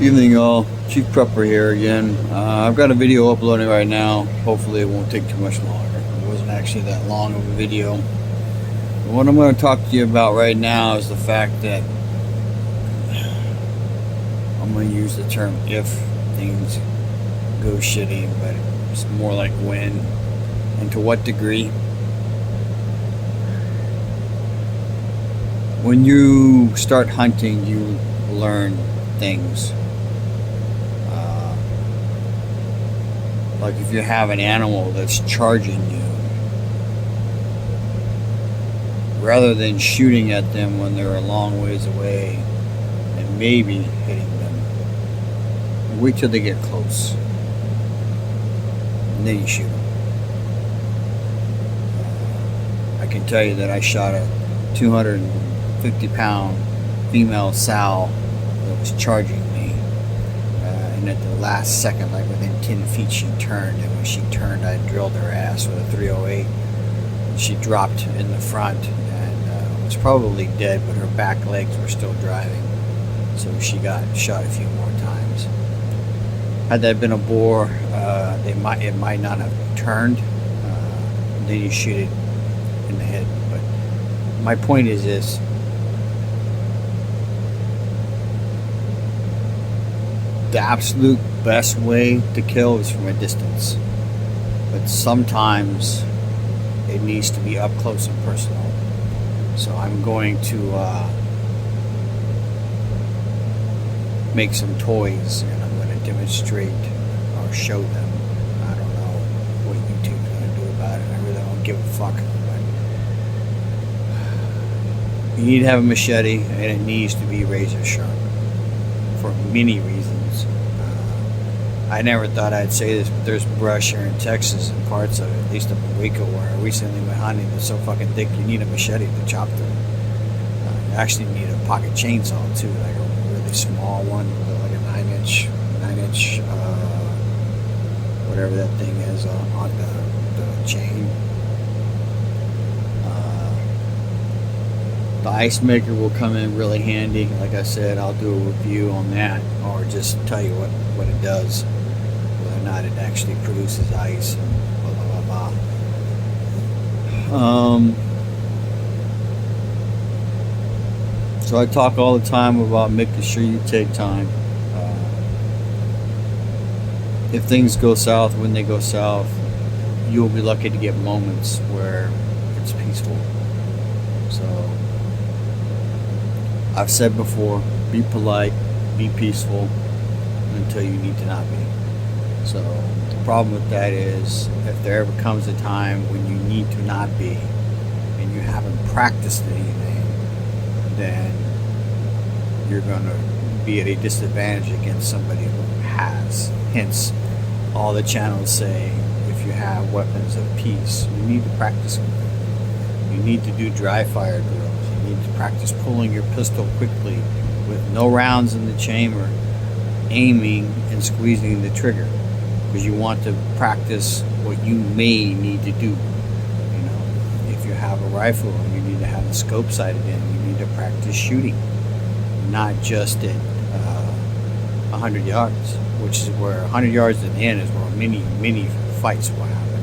Evening, all. Chief Prepper here again. I've got a video uploading right now. Hopefully, it won't take too much longer. It wasn't actually that long of a video. But what I'm going to talk to you about right now is the fact that I'm going to use the term if things go shitty, but it's more like when and to what degree. When you start hunting, you learn things. Like if you have an animal that's charging you, rather than shooting at them when they're a long ways away and maybe hitting them, wait till they get close and then you shoot them. I can tell you that I shot a 250-pound female sow that was charging me. And at the last second, like within 10 feet, she turned. And when she turned, I drilled her ass with a 308. And she dropped in the front and was probably dead, but her back legs were still driving. So she got shot a few more times. Had that been a boar, it might not have turned. Then you shoot it in the head. But my point is this. The absolute best way to kill is from a distance, but sometimes it needs to be up close and personal. So I'm going to make some toys and I'm going to demonstrate or show them. I don't know what YouTube's going to do about it. I really don't give a fuck. But you need to have a machete and it needs to be razor sharp for many reasons. I never thought I'd say this, but there's brush here in Texas and parts of it, at least up in Waco where I recently went hunting, that's so fucking thick you need a machete to chop through. You actually need a pocket chainsaw too, like a really small one with like a 9-inch, whatever that thing is on the chain. The ice maker will come in really handy. Like I said, I'll do a review on that or just tell you what it does, whether or not it actually produces ice and blah blah blah blah. So I talk all the time about making sure you take time. If things go south, when they go south, you'll be lucky to get moments where it's peaceful. So I've said before, be polite, be peaceful until you need to not be. So the problem with that is if there ever comes a time when you need to not be and you haven't practiced anything, then you're going to be at a disadvantage against somebody who has. Hence, all the channels say if you have weapons of peace, you need to practice them. You need to do dry fire drills. You need to practice pulling your pistol quickly with no rounds in the chamber, aiming and squeezing the trigger, because you want to practice what you may need to do. You know, if you have a rifle, you need to have the scope sighted in. You need to practice shooting, not just at 100 yards, which is where 100 yards at the end is where many fights will happen.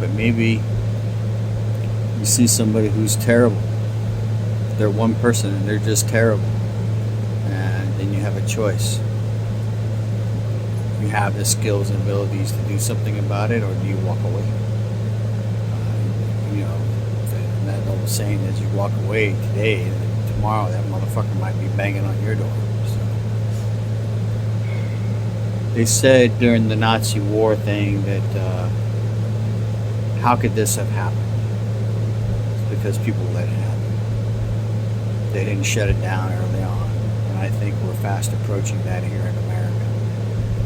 But maybe you see somebody who's terrible. They're one person and they're just terrible. And then you have a choice. You have the skills and abilities to do something about it, or do you walk away? You know, that old saying is you walk away today, and tomorrow that motherfucker might be banging on your door. So. They said during the Nazi war thing that how could this have happened? It's because people let it happen. They didn't shut it down early on, and I think we're fast approaching that here in America.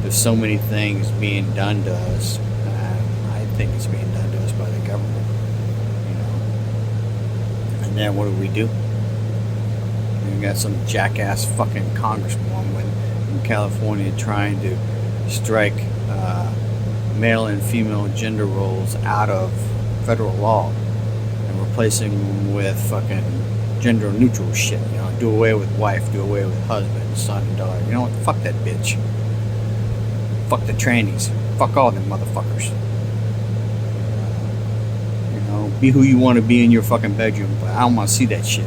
There's so many things being done to us, and I think it's being done to us by the government, you know. And then what do? We got some jackass fucking congresswoman in California trying to strike male and female gender roles out of federal law and replacing them with fucking gender neutral shit, you know, do away with wife, do away with husband, son, and daughter. You know what? Fuck that bitch. Fuck the trannies. Fuck all them motherfuckers. You know, be who you want to be in your fucking bedroom, but I don't want to see that shit.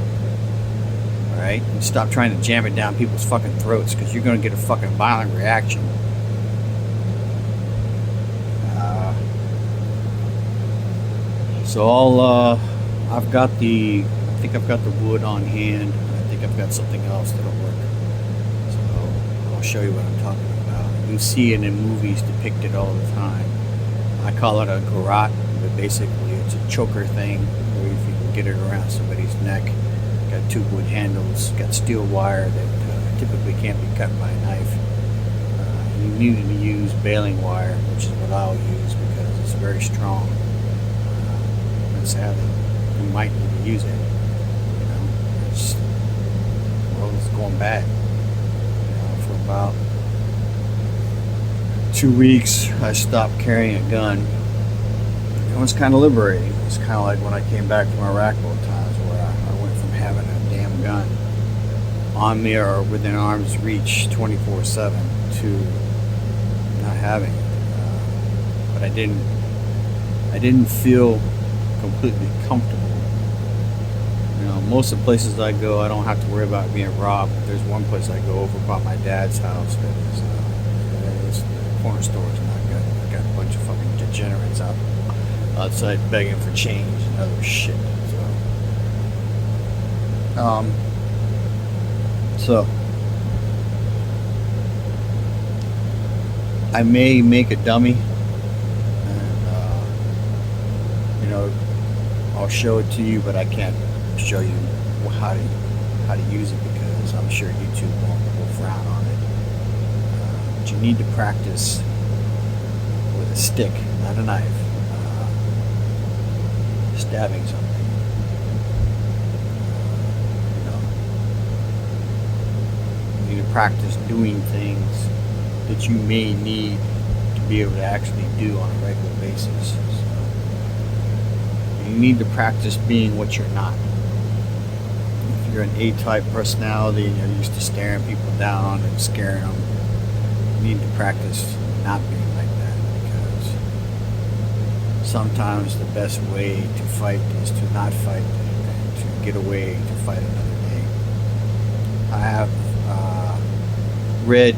Alright? And stop trying to jam it down people's fucking throats, because you're going to get a fucking violent reaction. So I've got I think I've got the wood on hand. I think I've got something else that'll work. So I'll show you what I'm talking about. You see it in movies depicted all the time. I call it a garrote, but basically it's a choker thing where if you can get it around somebody's neck. Got 2 wood handles, got steel wire that typically can't be cut by a knife. You need to use baling wire, which is what I'll use because it's very strong. Sadly, you might need to use it. You know, it's going bad. You know, for about 2 weeks, I stopped carrying a gun. It was kind of liberating. It was kind of like when I came back from Iraq all times, where I went from having a damn gun on me or within arm's reach 24/7 to not having it. But I didn't feel completely comfortable. You know, most of the places I go, I don't have to worry about being robbed. There's one place I go over by my dad's house that is the corner store is not good. I got a bunch of fucking degenerates outside begging for change and other shit. So I may make a dummy, and you know, I'll show it to you, but I can't show you how to use it because I'm sure YouTube will frown on it. But you need to practice with a stick, not a knife, stabbing something. You know, you need to practice doing things that you may need to be able to actually do on a regular basis. You need to practice being what you're not. If you're an A-type personality and you're used to staring people down and scaring them, you need to practice not being like that, because sometimes the best way to fight is to not fight and to get away to fight another day. I have read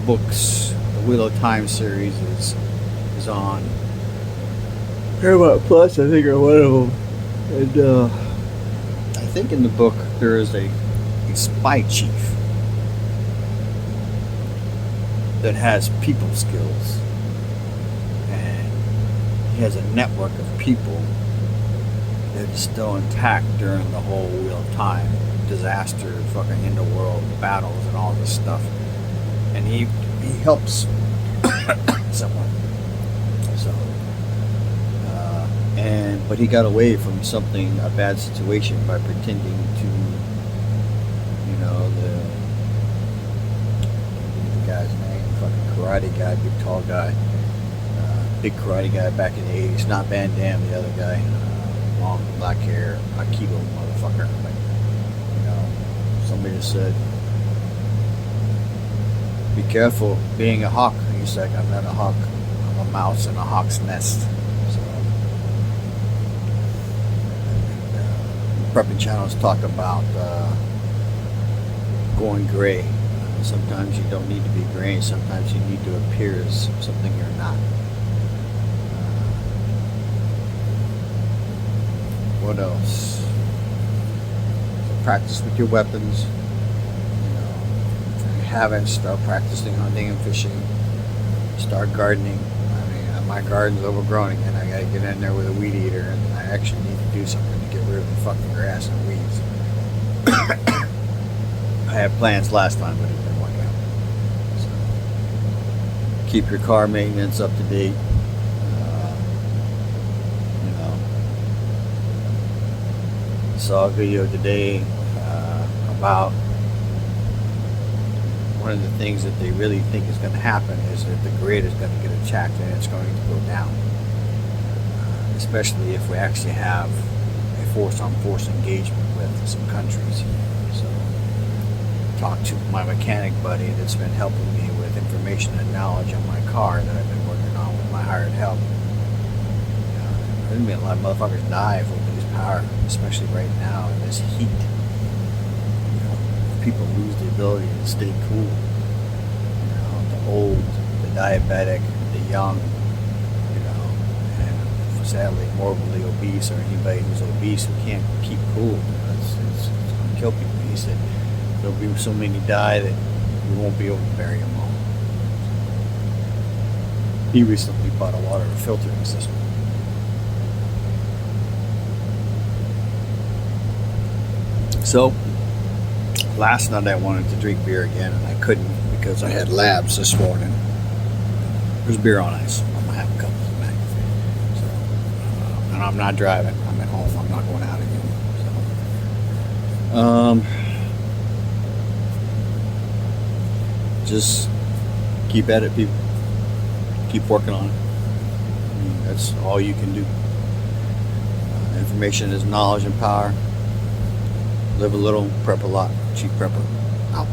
books. The Wheel of Time series is on Paramount Plus, I think, are one of them. And I think in the book there is a spy chief that has people skills, and he has a network of people that is still intact during the whole Wheel of Time disaster, fucking end of world battles and all this stuff, and he helps someone. So but he got away from a bad situation by pretending to, you know, the guy's name, fucking karate guy, big tall guy, big karate guy back in the 80s, not Van Damme, the other guy, long black hair, Aikido motherfucker. But, you know, somebody just said, be careful being a hawk. And he's like, I'm not a hawk, I'm a mouse in a hawk's nest. Prepping channels talk about going gray. Sometimes you don't need to be gray. Sometimes you need to appear as something you're not. What else? Practice with your weapons. You know, if you haven't, start practicing hunting and fishing. Start gardening. I mean, my garden's overgrown again. I gotta get in there with a weed eater, and I actually need to do something to get rid of the fucking grass and weeds. I had plans last time, but it didn't work out. So, keep your car maintenance up to date. You know, saw a video today about one of the things that they really think is going to happen is that the grid is going to get attacked and it's going to go down. Especially if we actually have a force-on-force engagement with some countries. So talk to my mechanic buddy that's been helping me with information and knowledge on my car that I've been working on with my hired help. There's been a lot of motherfuckers die if we lose power, especially right now in this heat. People lose the ability to stay cool. The old, the diabetic, the young, and sadly morbidly obese, or anybody who's obese who can't keep cool. It's going to kill people. He said there'll be so many die that we won't be able to bury them all. He recently bought a water filtering system. So, last night I wanted to drink beer again, and I couldn't because I had labs this morning. There's beer on ice. I'm gonna have a couple tonight. So, and I'm not driving. I'm at home. I'm not going out again. So, just keep at it, people. Keep working on it. I mean, that's all you can do. Information is knowledge and power. Live a little, prep a lot. Chief Prepper, out.